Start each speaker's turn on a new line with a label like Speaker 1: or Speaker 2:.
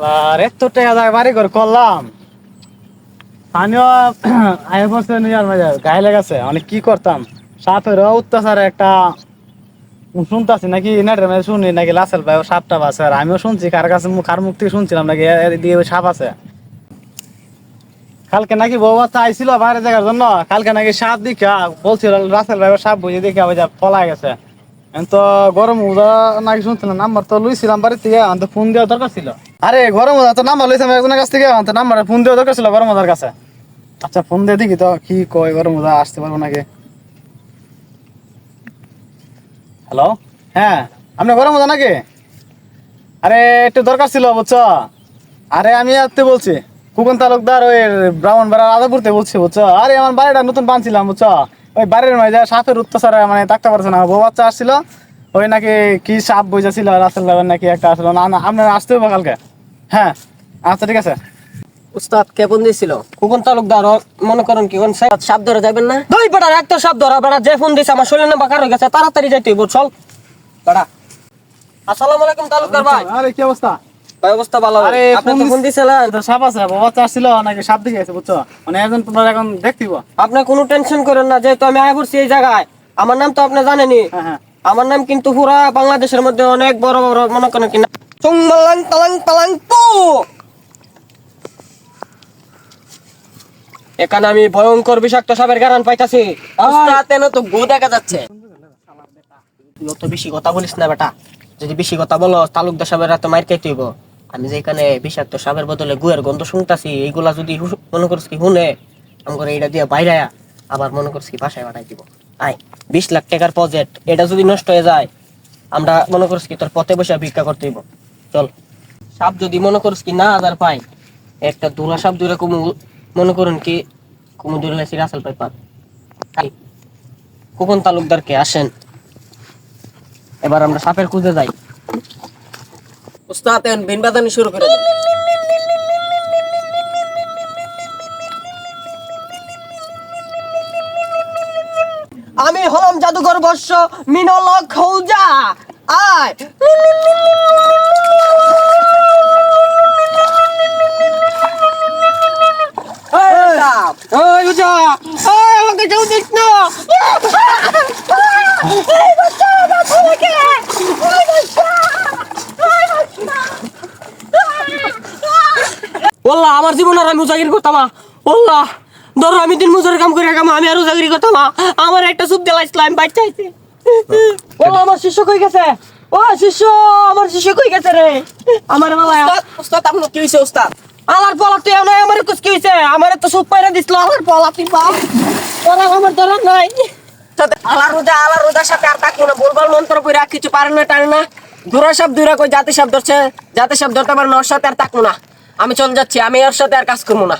Speaker 1: আর এত টাকা যায় বাড়ি করে করলাম। আমিও আয় বছর নিজের মাঝে গায়ে লেগেছে অনেক কি করতাম। সাপের অত্যাচারে একটা শুনতেছি নাকি নেটের মাঝে শুনি নাকি লাসেল ভাই সাপটা আছে, আর আমিও শুনছি কার কাছে কার মুখ থেকে শুনছিলাম নাকি এর দিয়ে ওই সাপ আছে। কালকে নাকি বউ বাচ্চা আইছিল বাইরে জায়গার জন্য, কালকে নাকি সাপ দেখা বলছিল রাসেল ভাই সাপ বুঝে দেখে ওই যে পলা গেছে। এখন তো গরম উদা নাকি শুনছিলাম, নাম্বার তো লইছিলাম বাড়ির থেকে, আমার তো ফোন দেওয়া দরকার ছিল। আরে গরম উদা তো নাম্বার লইছিলাম একজনের কাছ থেকে, আমার তো নাম্বার ফোন দেওয়া দরকার ছিল গরম উদার কাছে। আচ্ছা ফোন দিয়ে দেখি তো কি কয়, গরম উদা আসতে পারবো নাকি। হ্যালো, হ্যাঁ আপনি গরম উদা নাকি? আরে একটু দরকার ছিল বুঝছো। আরে আমি আসতে বলছি কুকন তালুকদার ওই ব্রাহ্মণবাড়ার আদাপুরতে বলছি বুঝছো। আরে আমার বাড়িটা নতুন বানছিলাম বুঝছো, ওই বাড়ির মাঝে সাপের অত্যাচারে মানে থাকতে পারছে না, বউ বাচ্চা আসছিল ওই নাকি কি সাপ বইতেছিল রাসেল ভাইয়ের নাকি একটা আসলো না, না আপনার আসতে হবে কালকে। হ্যাঁ আচ্ছা ঠিক আছে।
Speaker 2: উস্তাদ কেমন দিছিল কোন তালুকদার মনে করেন কি কোন সাপ ধরে যাবেন না দুই বেটা একটা সাপ ধরা বেটা যে ফোন দিছে আমার শরীরে বাকার হয়ে গেছে তাড়াতাড়ি যাইতে হইব চল বেটা। আসসালামু আলাইকুম তালুকদার ভাই।
Speaker 1: আরে কি অবস্থা?
Speaker 2: ভাই অবস্থা ভালো।
Speaker 1: আরে
Speaker 2: আপনি তো ফোন দিছিলেন।
Speaker 1: সাপ আছে, বউ বাচ্চা আসছিল নাকি সাপ দিকে গেছে বুঝছো, মানে একজন তোমরা এখন দেখতিব।
Speaker 2: আপনি কোনো টেনশন করেন না, যেহেতু আমি আয় পড়ছি এই জায়গায়, আমার নাম তো আপনি জানেনই।
Speaker 1: হ্যাঁ হ্যাঁ
Speaker 2: আমার নাম কিন্তু পুরা বাংলাদেশের মধ্যে অনেক বড় বড় মনে করেন কি না চুংমালাং তালাং তালাং পু। এখানে আমি ভয়ঙ্কর বিষাক্ত সাপের গারান পাইতাছি। উস্তাদ এনে তো গু দেখা যাচ্ছে। তুই অত বেশি কথা বলিস না বেটা, যদি বেশি কথা বলো তালুকদার সাহেবের রাতে মাইর খাইতে হইব। আমি যে এখানে বিষাক্ত সাপের বদলে গুয়ের গন্ধ শুনতাছি, এইগুলা যদি মনে করছিস কি শুনে আমার এইটা দিয়ে বাইরে আবার মনে করছিস কি বাসায় পাঠাই দিব। আয় 20 লাখ টাকার প্রজেক্ট, এটা যদি নষ্ট হয়ে যায় আমরা মনে করছিস কি তোর পথে বসে ভিক্ষা করতে হইব। চল সাপ যদি মনে করছিস কি না আদার পাই, একটা দুলা সাপ দূরে কুমু মনে করুন কি কুমু দূরে লাইছি রাসেল পাইপার। খোকন তালুকদারকে আসেন, এবার আমরা সাপের খুঁজে যাই। উস্তাদ এখন বিন বাজানি শুরু করে দেন। আমি হলাম জাদুঘর বর্ষ মিনল খৌজা। আয় আমাকে কেউ দিস না। ওল্লাহ আমার জীবন আর আমি উজাগিরি করতাম। ওল্লাহ ধরো আমি দিন মজুরের কাম করে কাম আমি আর উজাগিরি করতাম। আমার একটা সুপ দিলা ইসলাম বাইক চাইছে। ওল্লাহ আমার শিষ্য কই গেছে? ও শিষ্য, আমার শিষ্য কই গেছে রে? আমার বাবা উস্তাদ আপনি কি হইছে উস্তাদ? আমার পলা তুই নাই আমার কুছ কি হইছে? আমার তো সুপ পাইরা দিছিল আমার পলা তুই বাপ। তোরা আমার ধরা নাই। আল্লাহ রোজা সাথে আর তাকি না বলবল মন্ত্র কইরা কিছু পারে না টানে না। দুরা সব দুরা কই জাতি সব ধরছে, জাতি সব ধরতে পারে না, ওর সাথে আর তাকবো না। আমি চলে যাচ্ছি, আমি ওর সাথে আর কাজ করবো না।